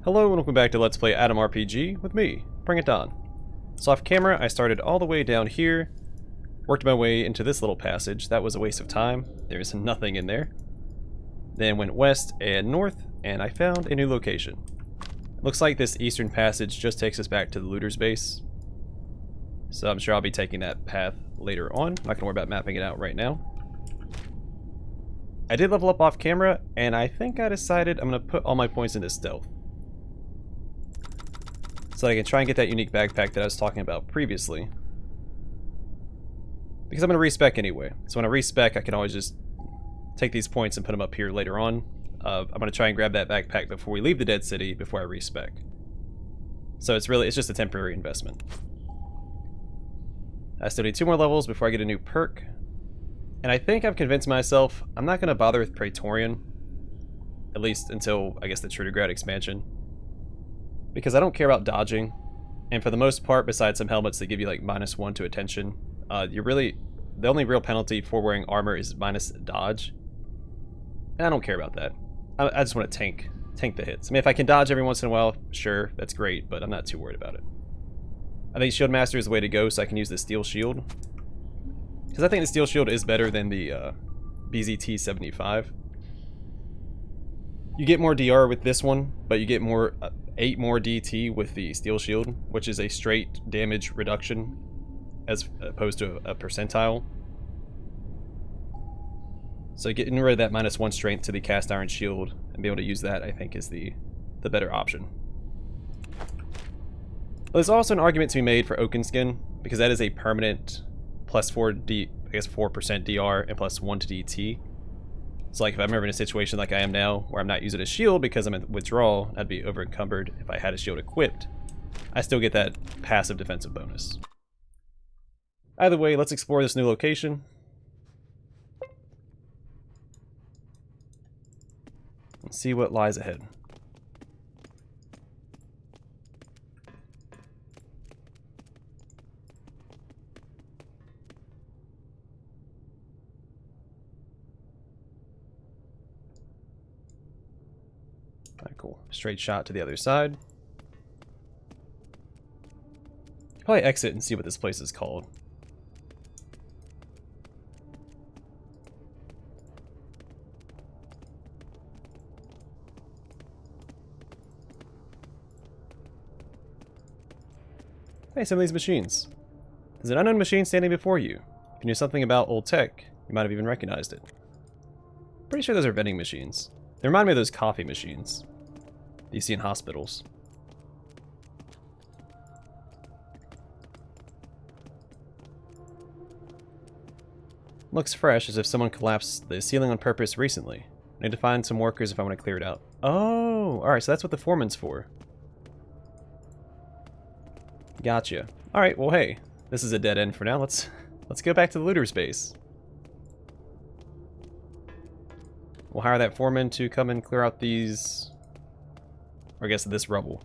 Hello and welcome back to Let's Play Adam RPG with me, Bring It On. So off camera, I started all the way down here, worked my way into this little passage. That was a waste of time. There's nothing in there. Then went west and north, and I found a new location. Looks like this eastern passage just takes us back to the looter's base. So I'm sure I'll be taking that path later on. I'm not going to worry about mapping it out right now. I did level up off camera, and I think I decided I'm going to put all my points into stealth, so that I can try and get that unique backpack that I was talking about previously. Because I'm going to respec anyway. So when I respec, I can always just take these points and put them up here later on. I'm going to try and grab that backpack before we leave the Dead City, before I respec. So it's just a temporary investment. I still need 2 more levels before I get a new perk. And I think I've convinced myself I'm not going to bother with Praetorian. At least until, I guess, the True expansion. Because I don't care about dodging, and for the most part, besides some helmets that give you like -1 to attention, the only real penalty for wearing armor is minus dodge, and I don't care about that. I just want to tank the hits. I mean, if I can dodge every once in a while, sure, that's great, but I'm not too worried about it. I think Shield Master is the way to go, so I can use the Steel Shield, because I think the Steel Shield is better than the BZT-75. You get more DR with this one, but you get 8 more DT with the Steel Shield, which is a straight damage reduction as opposed to a percentile. So getting rid of that -1 strength to the Cast Iron Shield and be able to use that, I think, is the better option. But there's also an argument to be made for Oakenskin, because that is a permanent +4 4% DR and +1 to DT. So like if I'm ever in a situation like I am now, where I'm not using a shield because I'm in withdrawal, I'd be over encumbered. If I had a shield equipped, I still get that passive defensive bonus. Either way, let's explore this new location. And see what lies ahead. Alright, cool. Straight shot to the other side. Probably exit and see what this place is called. Hey, some of these machines. There's an unknown machine standing before you. If you knew something about old tech, you might have even recognized it. Pretty sure those are vending machines. They remind me of those coffee machines that you see in hospitals. Looks fresh, as if someone collapsed the ceiling on purpose recently. I need to find some workers if I want to clear it out. Oh, alright, so that's what the foreman's for. Gotcha. Alright, well hey, this is a dead end for now. Let's go back to the looter's base. We'll hire that foreman to come and clear out these, or I guess this rubble.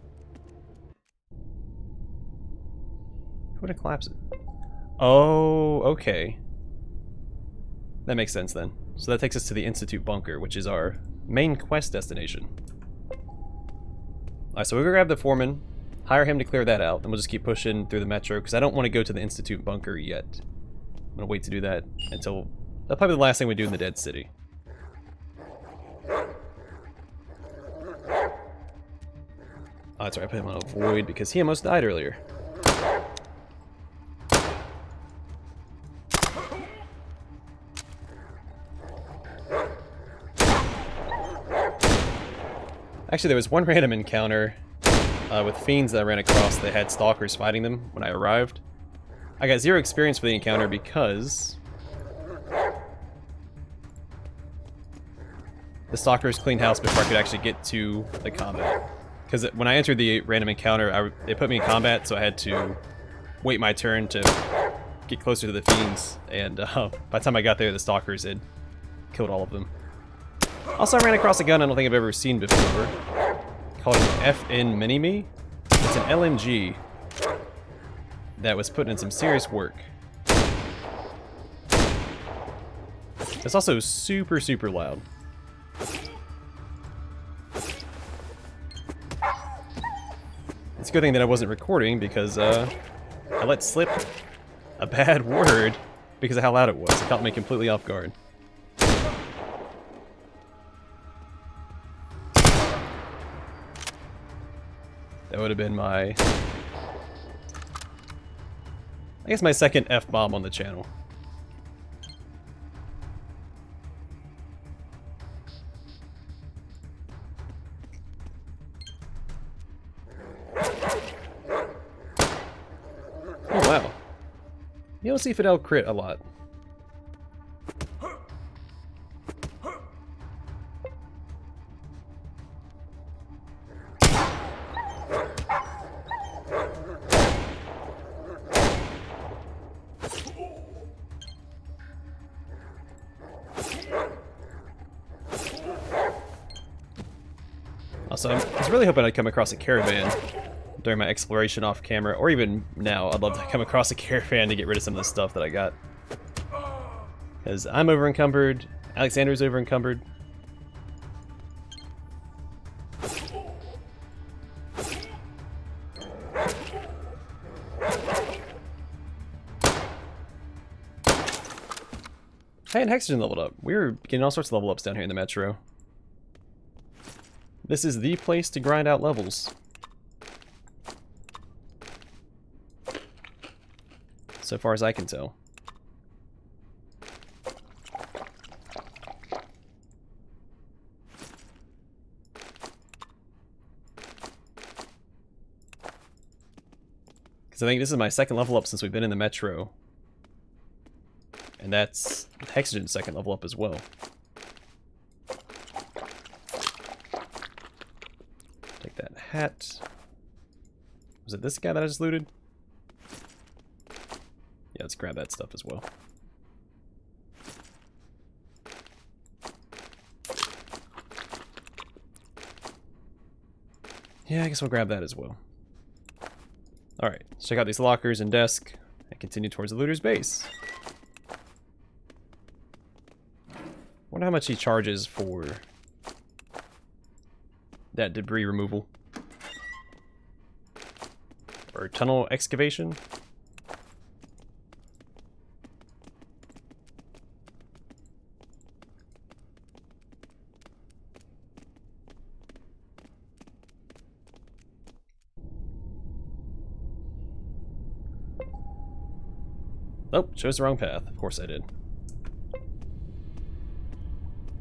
Who would have collapsed it? Oh, okay. That makes sense then. So that takes us to the Institute bunker, which is our main quest destination. Alright, so we'll go grab the foreman, hire him to clear that out, and we'll just keep pushing through the metro, because I don't want to go to the Institute bunker yet. I'm going to wait to do that until... That's probably the last thing we do in the Dead City. Oh, that's right, I put him on avoid because he almost died earlier. Actually, there was one random encounter with fiends that I ran across that had stalkers fighting them when I arrived. I got 0 experience for the encounter because the stalkers cleaned house before I could actually get to the combat. Because when I entered the random encounter, it put me in combat, so I had to wait my turn to get closer to the fiends. And by the time I got there, the stalkers had killed all of them. Also, I ran across a gun I don't think I've ever seen before, called an FN Mini-Me. It's an LMG that was put in some serious work. It's also super, super loud. It's a good thing that I wasn't recording because I let slip a bad word because of how loud it was. It caught me completely off guard. That would have been my... I guess my second F-bomb on the channel. Oh wow. You don't see Fidel crit a lot. Also, I was really hoping I'd come across a caravan during my exploration off camera, or even now. I'd love to come across a caravan to get rid of some of the stuff that I got. Because I'm over encumbered, Alexander's over encumbered. Hey, and Hexagen leveled up. We're getting all sorts of level ups down here in the metro. This is the place to grind out levels. So far as I can tell. Because I think this is my second level up since we've been in the metro. And that's Hexagen's second level up as well. Take that hat. Was it this guy that I just looted? Yeah, let's grab that stuff as well. Yeah, I guess we'll grab that as well. Alright, let's check out these lockers and desk and continue towards the looter's base. Wonder how much he charges for that debris removal. Or tunnel excavation. Oh, chose the wrong path. Of course I did. It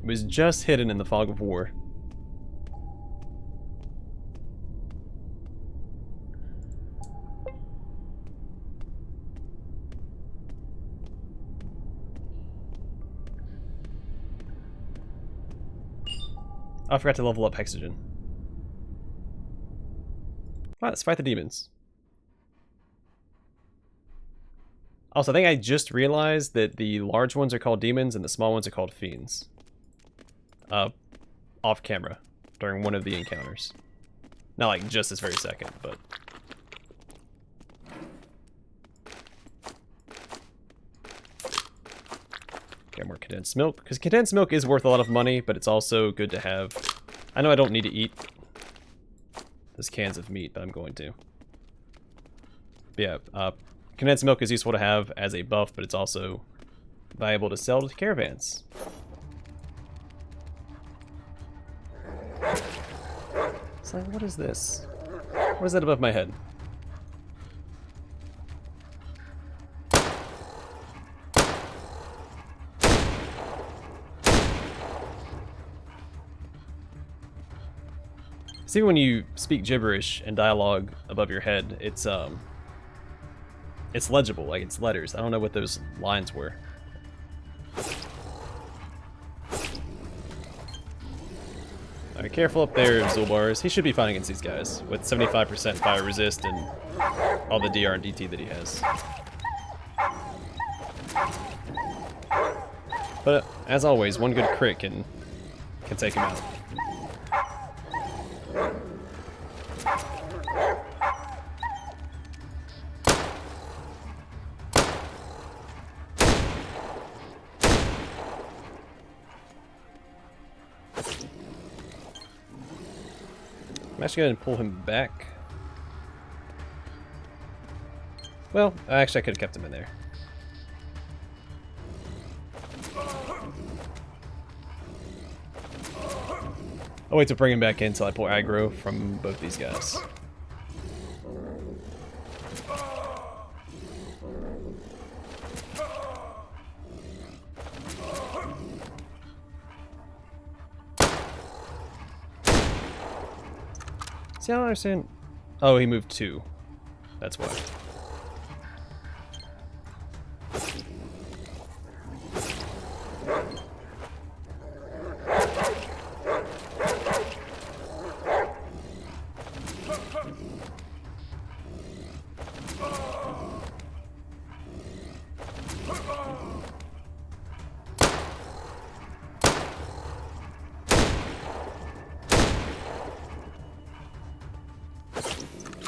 was just hidden in the fog of war. Oh, I forgot to level up Hexagen. Alright, let's fight the demons. Also, I think I just realized that the large ones are called demons and the small ones are called fiends. Off camera during one of the encounters. Not like just this very second, but... Okay, more condensed milk. Because condensed milk is worth a lot of money, but it's also good to have. I know I don't need to eat those cans of meat, but I'm going to. But yeah, condensed milk is useful to have as a buff, but it's also valuable to sell to caravans. It's like, what is this? What is that above my head? See, when you speak gibberish and dialogue above your head, it's legible, like it's letters. I don't know what those lines were. Alright, careful up there, Zulbars. He should be fine against these guys with 75% fire resist and all the DR and DT that he has. But as always, one good crit can take him out. I'm actually going to pull him back Well, actually I could have kept him in there. I'll wait to bring him back in until I pull aggro from both these guys. See, I don't understand. Oh, he moved 2. That's why.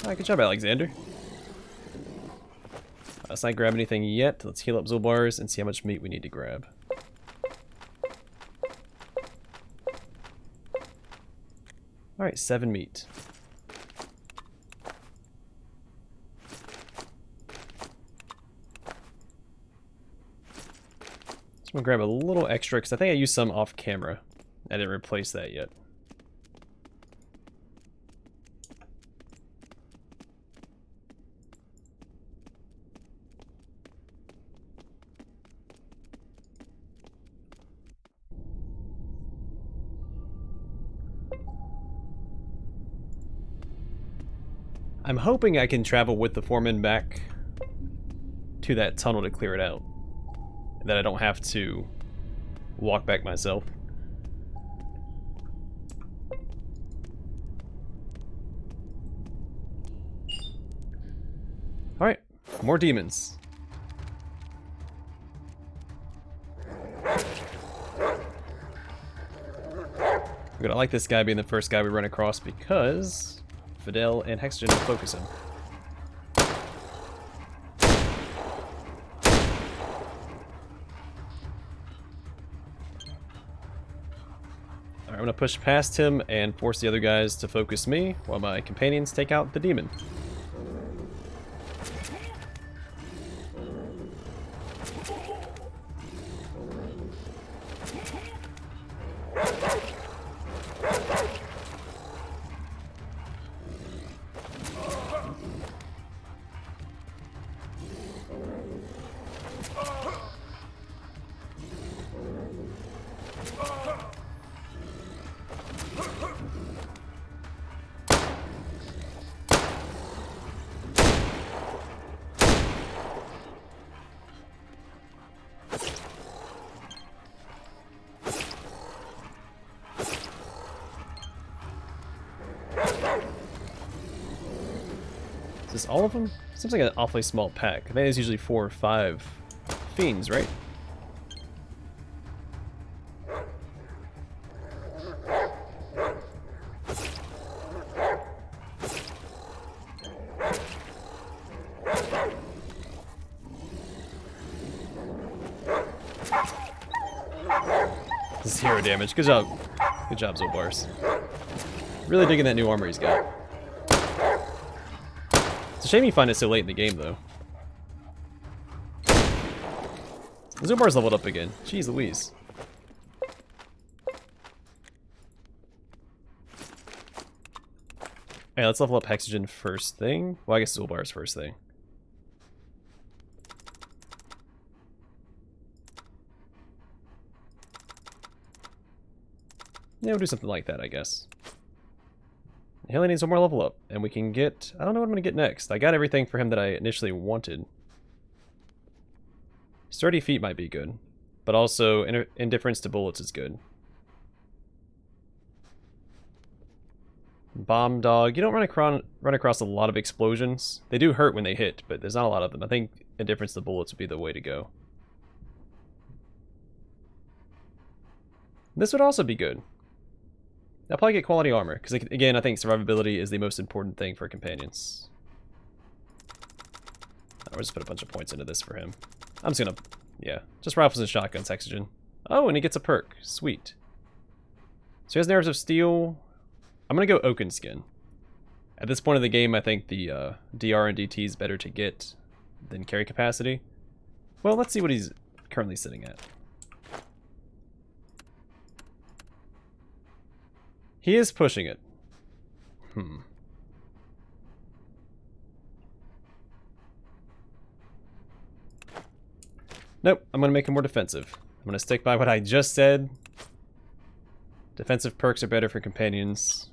Alright, good job, Alexander. Let's not grab anything yet. Let's heal up Zolbars and see how much meat we need to grab. Alright, 7 meat. So I'm gonna grab a little extra because I think I used some off camera. I didn't replace that yet. I'm hoping I can travel with the Foreman back to that tunnel to clear it out. And that I don't have to walk back myself. Alright, more demons. We're gonna like this guy being the first guy we run across because Fidel and Hexagen will focus him. Alright, I'm gonna push past him and force the other guys to focus me while my companions take out the demon. Is this all of them? Seems like an awfully small pack. I think there's usually 4 or 5 fiends, right? Zero damage. Good job. Good job, Zolbars. Really digging that new armor he's got. It's a shame you find it so late in the game, though. Zolbar's leveled up again. Jeez Louise. Alright, let's level up Hexagen first thing. Well, I guess Zolbar's first thing. Yeah, we'll do something like that, I guess. He only needs one more level up, and we can get... I don't know what I'm going to get next. I got everything for him that I initially wanted. Sturdy feet might be good, but also indifference to bullets is good. Bomb dog. You don't run across a lot of explosions. They do hurt when they hit, but there's not a lot of them. I think indifference to bullets would be the way to go. This would also be good. I'll probably get quality armor, because again, I think survivability is the most important thing for companions. I'll just put a bunch of points into this for him. I'm just gonna, yeah, just rifles and shotguns, Hexagen. Oh, and he gets a perk. Sweet. So he has Nerves of Steel. I'm gonna go Oakenskin. At this point of the game, I think the DR and DT is better to get than carry capacity. Well, let's see what he's currently sitting at. He is pushing it. Nope, I'm going to make him more defensive. I'm going to stick by what I just said. Defensive perks are better for companions.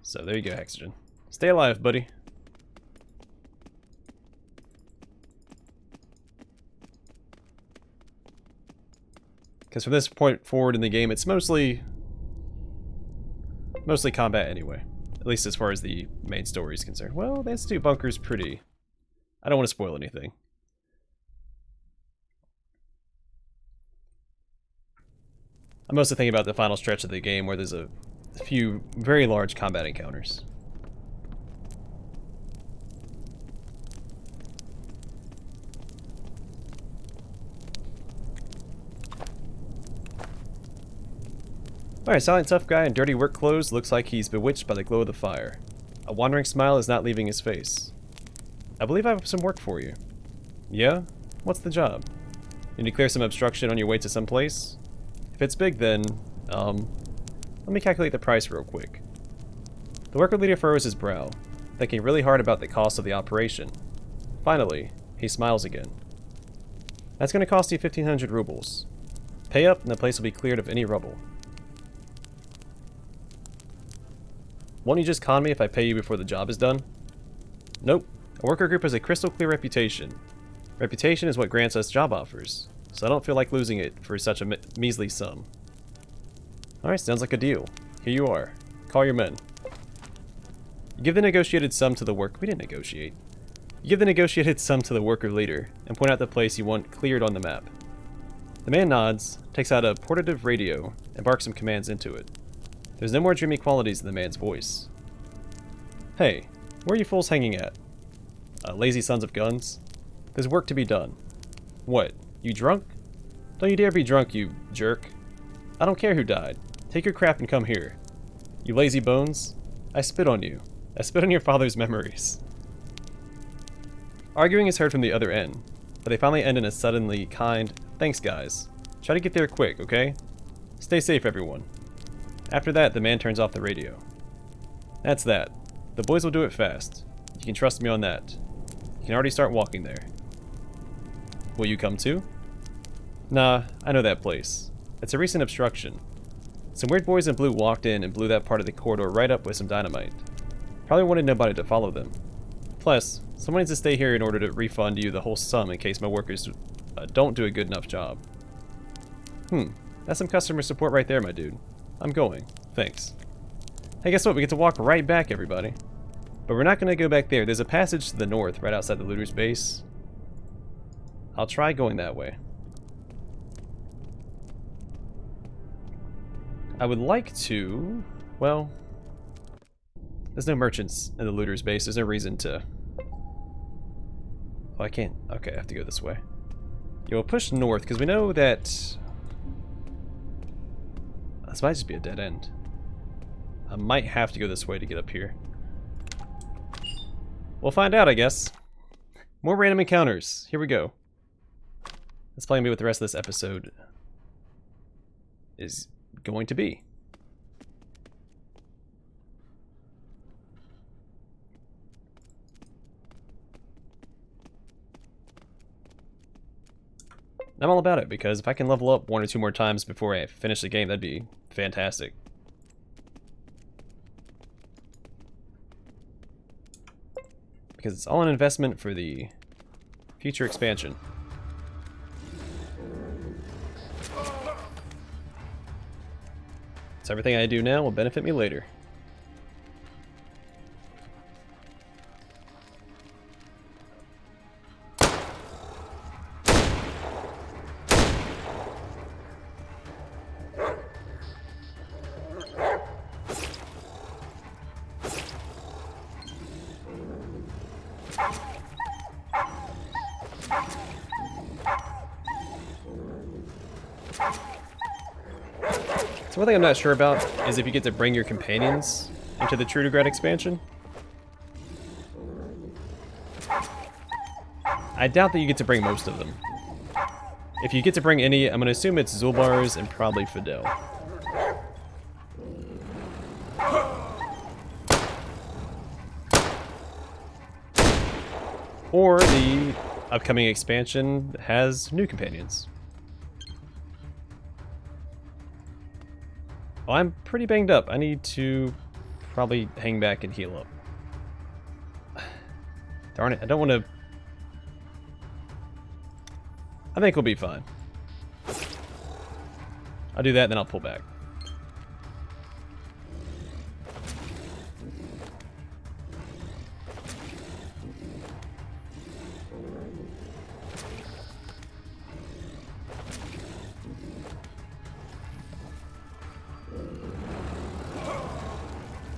So there you go, Hexogen. Stay alive, buddy. Because from this point forward in the game, it's mostly combat anyway. At least as far as the main story is concerned. Well, the Institute bunker's pretty... I don't want to spoil anything. I'm mostly thinking about the final stretch of the game where there's a few very large combat encounters. Alright, silent tough guy in dirty work clothes looks like he's bewitched by the glow of the fire. A wandering smile is not leaving his face. I believe I have some work for you. Yeah? What's the job? Need to clear some obstruction on your way to some place? If it's big, then, let me calculate the price real quick. The worker leader furrows his brow, thinking really hard about the cost of the operation. Finally, he smiles again. That's going to cost you 1,500 rubles. Pay up, and the place will be cleared of any rubble. Won't you just con me if I pay you before the job is done? Nope. A worker group has a crystal clear reputation. Reputation is what grants us job offers, so I don't feel like losing it for such a measly sum. Alright, sounds like a deal. Here you are. Call your men. You give the negotiated sum to the work... We didn't negotiate. You give the negotiated sum to the worker leader, and point out the place you want cleared on the map. The man nods, takes out a portative radio, and barks some commands into it. There's no more dreamy qualities in the man's voice. Hey, where are you fools hanging at? Lazy sons of guns? There's work to be done. What? You drunk? Don't you dare be drunk, you jerk. I don't care who died. Take your crap and come here. You lazy bones. I spit on you. I spit on your father's memories. Arguing is heard from the other end, but they finally end in a suddenly kind, thanks guys. Try to get there quick, okay? Stay safe, everyone. After that, the man turns off the radio. That's that. The boys will do it fast. You can trust me on that. You can already start walking there. Will you come too? Nah, I know that place. It's a recent obstruction. Some weird boys in blue walked in and blew that part of the corridor right up with some dynamite. Probably wanted nobody to follow them. Plus, someone needs to stay here in order to refund you the whole sum in case my workers don't do a good enough job. That's some customer support right there, my dude. I'm going. Thanks. Hey, guess what? We get to walk right back, everybody. But we're not going to go back there. There's a passage to the north, right outside the looter's base. I'll try going that way. I would like to... Well... There's no merchants in the looter's base. There's no reason to... Oh, I can't... Okay, I have to go this way. Yeah, we'll push north, because we know that... This might just be a dead end. I might have to go this way to get up here. We'll find out, I guess. More random encounters. Here we go. That's probably gonna be what the rest of this episode is going to be. I'm all about it, because if I can level up 1 or 2 more times before I finish the game, that'd be fantastic. Because it's all an investment for the future expansion. So everything I do now will benefit me later. So one thing I'm not sure about is if you get to bring your companions into the True to Grad expansion. I doubt that you get to bring most of them. If you get to bring any, I'm going to assume it's Zulbars and probably Fidel. Or the upcoming expansion has new companions. Oh, I'm pretty banged up. I need to probably hang back and heal up. Darn it, I don't want to... I think we'll be fine. I'll do that, then I'll pull back.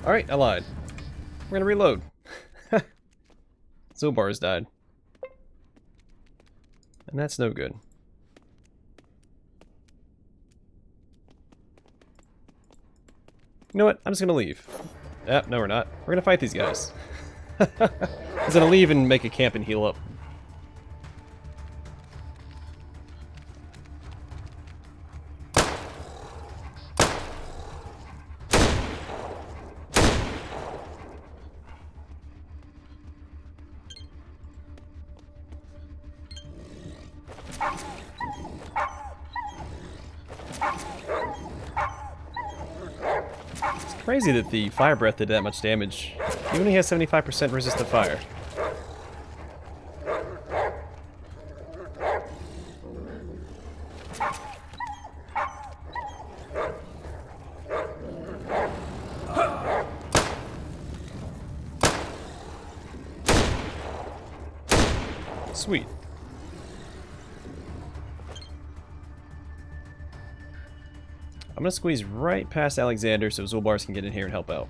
Alright, I lied. We're gonna reload. Zulbars died. And that's no good. You know what? I'm just gonna leave. Yep, no we're not. We're gonna fight these guys. I'm just gonna leave and make a camp and heal up. Crazy that the fire breath did that much damage. He only has 75% resist to fire. Sweet. I'm gonna squeeze right past Alexander so Zulbars can get in here and help out.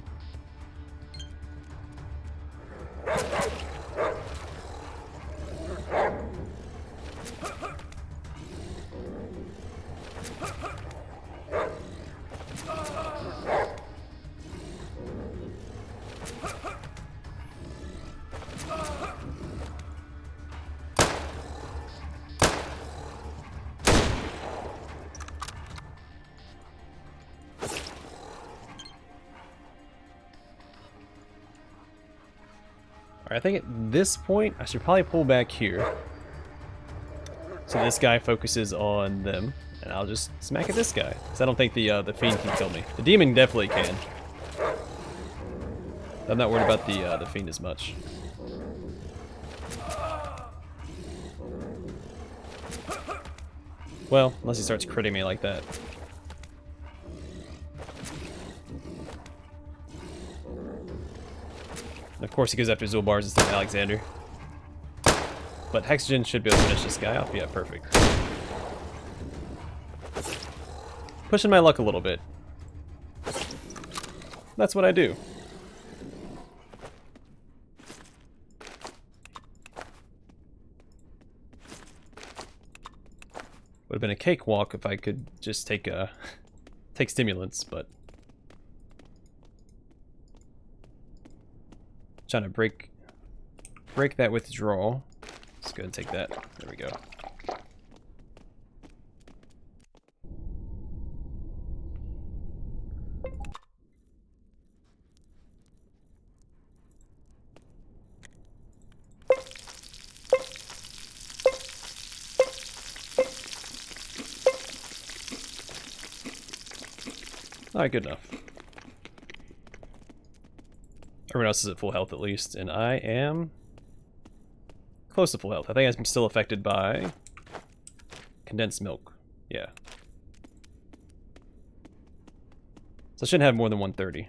I think at this point, I should probably pull back here. So this guy focuses on them, and I'll just smack at this guy. Because I don't think the fiend can kill me. The demon definitely can. I'm not worried about the fiend as much. Well, unless he starts critting me like that. And of course he goes after Zulbars instead of Alexander. But Hexagen should be able to finish this guy off. Yeah, perfect. Pushing my luck a little bit. That's what I do. Would have been a cakewalk if I could just take stimulants, but trying to break that withdrawal. Let's go ahead and take that. There we go. Alright, good enough. Everyone else is at full health at least, and I am close to full health. I think I'm still affected by condensed milk. Yeah. So I shouldn't have more than 130.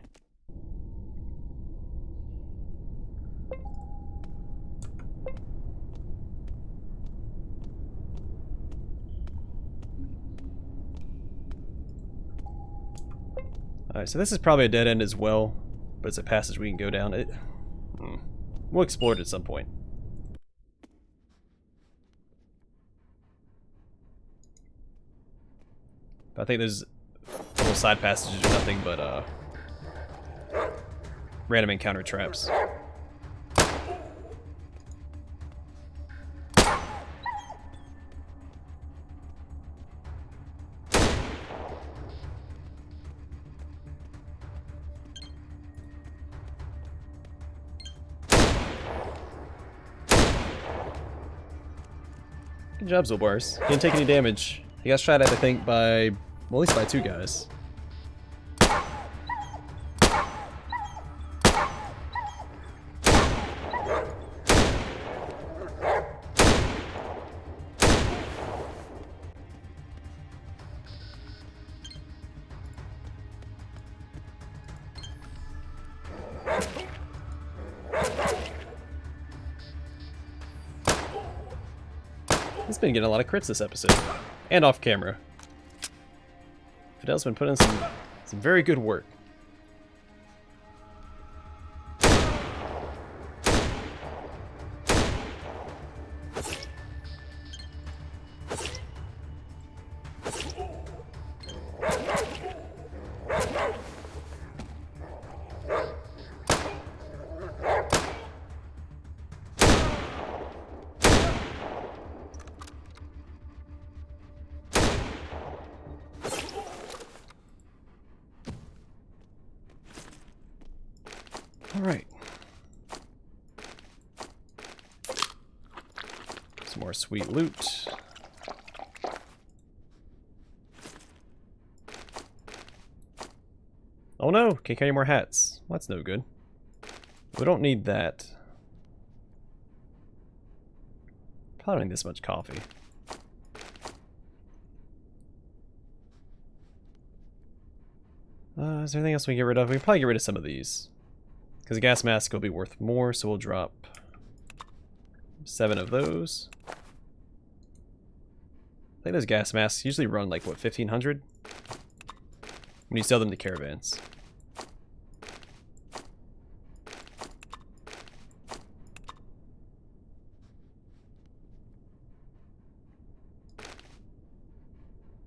Alright, so this is probably a dead end as well, but it's a passage we can go down. We'll explore it at some point. But I think there's little side passages or nothing but random encounter traps. Good job, Zolbars. He didn't take any damage. He got shot at, I think, by, well, at least by 2 guys. He's been getting a lot of crits this episode. And off camera. Fidel's been putting in some very good work. Alright. Some more sweet loot. Oh no, can't carry more hats. Well, that's no good. We don't need that. Probably don't need this much coffee. Is there anything else we can get rid of? We can probably get rid of some of these. Because the gas mask will be worth more, so we'll drop 7 of those. I think those gas masks usually run like, what, 1,500? When you sell them to caravans.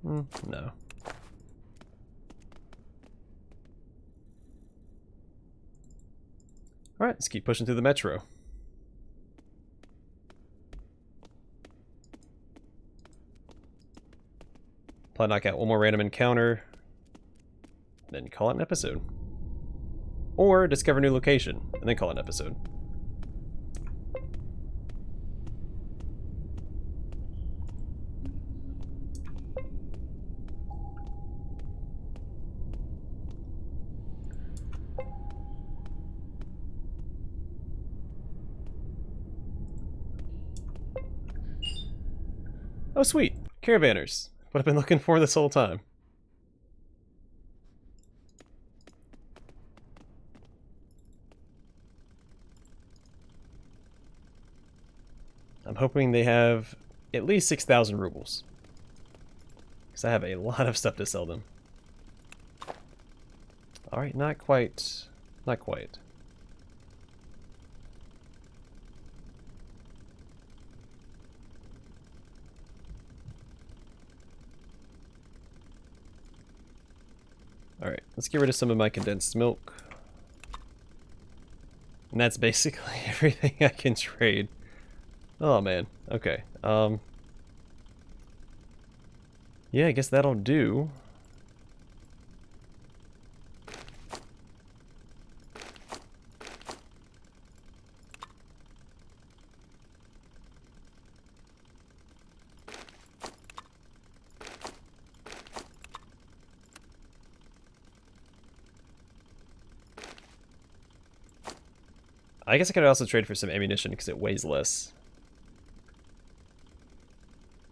No. Alright, let's keep pushing through the metro. Probably knock out one more random encounter, then call it an episode. Or discover a new location, and then call it an episode. Oh sweet, caravanners. What I've been looking for this whole time. I'm hoping they have at least 6,000 rubles. Because I have a lot of stuff to sell them. Alright, not quite. Not quite. Alright, let's get rid of some of my condensed milk. And that's basically everything I can trade. Oh man, okay. Yeah, I guess that'll do. I guess I could also trade for some ammunition because it weighs less.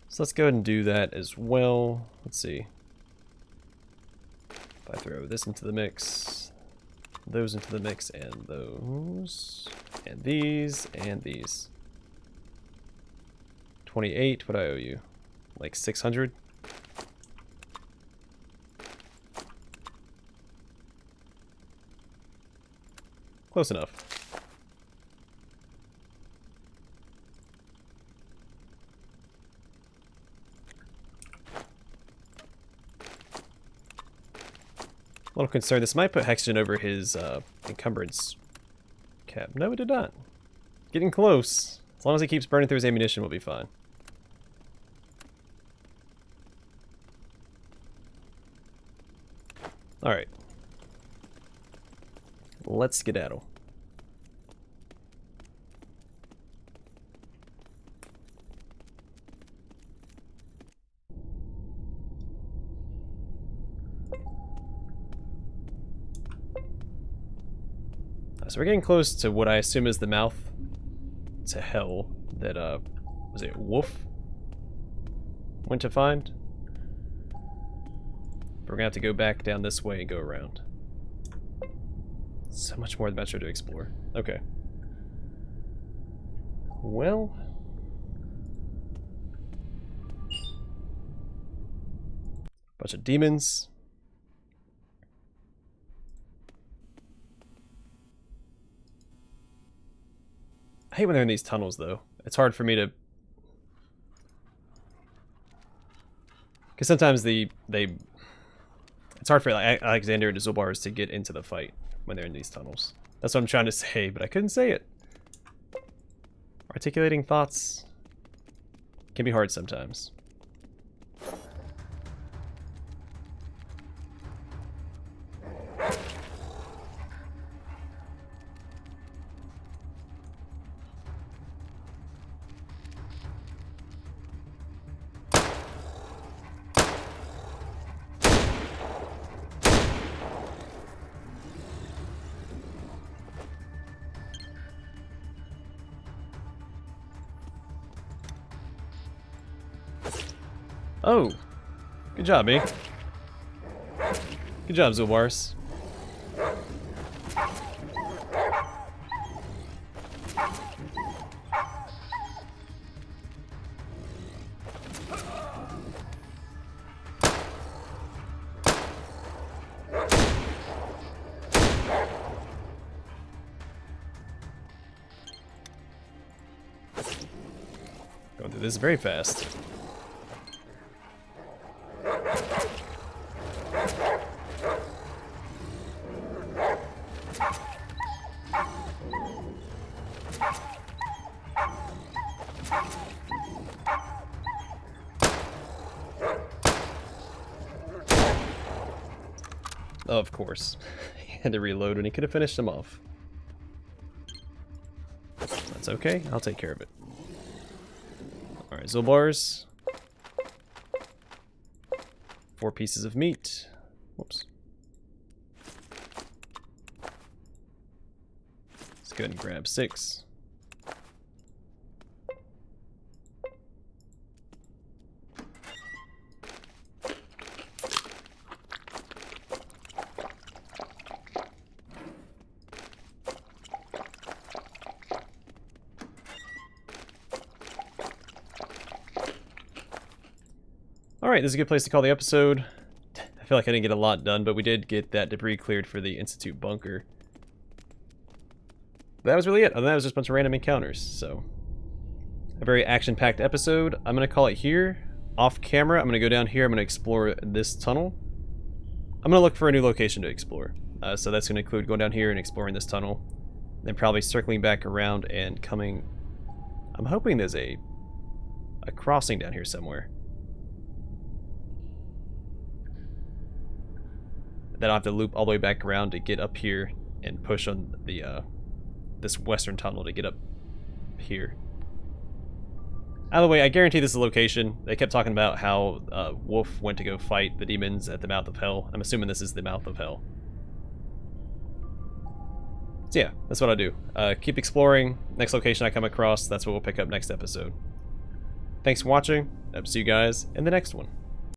So let's go ahead and do that as well. Let's see. If I throw this into the mix, those into the mix, and those, and these, and these. 28, what do I owe you? Like 600? Close enough. A little concerned. This might put Hexagen over his encumbrance cap. No, it did not. Getting close. As long as he keeps burning through his ammunition, we'll be fine. Alright. Let's skedaddle. So we're getting close to what I assume is the mouth to hell that, was it Wolf went to find? But we're gonna have to go back down this way and go around. So much more of the metro to explore. Okay. Well... bunch of demons. I hate when they're in these tunnels, though. It's hard for me to... because sometimes it's hard for Alexander and Zulbars to get into the fight when they're in these tunnels. That's what I'm trying to say, but I couldn't say it. Articulating thoughts can be hard sometimes. Oh, good job, eh? Good job, Zulbars. Going through this very fast. Oh, of course. He had to reload when he could have finished him off. That's okay. I'll take care of it. Alright, Zulbars. 4 pieces of meat. Whoops. Let's go ahead and grab 6. Alright, this is a good place to call the episode. I feel like I didn't get a lot done, but we did get that debris cleared for the Institute bunker. That was really it. Other than that, it was just a bunch of random encounters, so... a very action-packed episode. I'm going to call it here. Off camera, I'm going to go down here. I'm going to explore this tunnel. I'm going to look for a new location to explore. So that's going to include going down here and exploring this tunnel. Then probably circling back around and coming... I'm hoping there's a crossing down here somewhere. Then I'll have to loop all the way back around to get up here and push on the this western tunnel to get up here. Either way, I guarantee this is a location. They kept talking about how Wolf went to go fight the demons at the mouth of hell. I'm assuming this is the mouth of hell. So yeah, that's what I do. Keep exploring. Next location I come across, that's what we'll pick up next episode. Thanks for watching. I'll see you guys in the next one.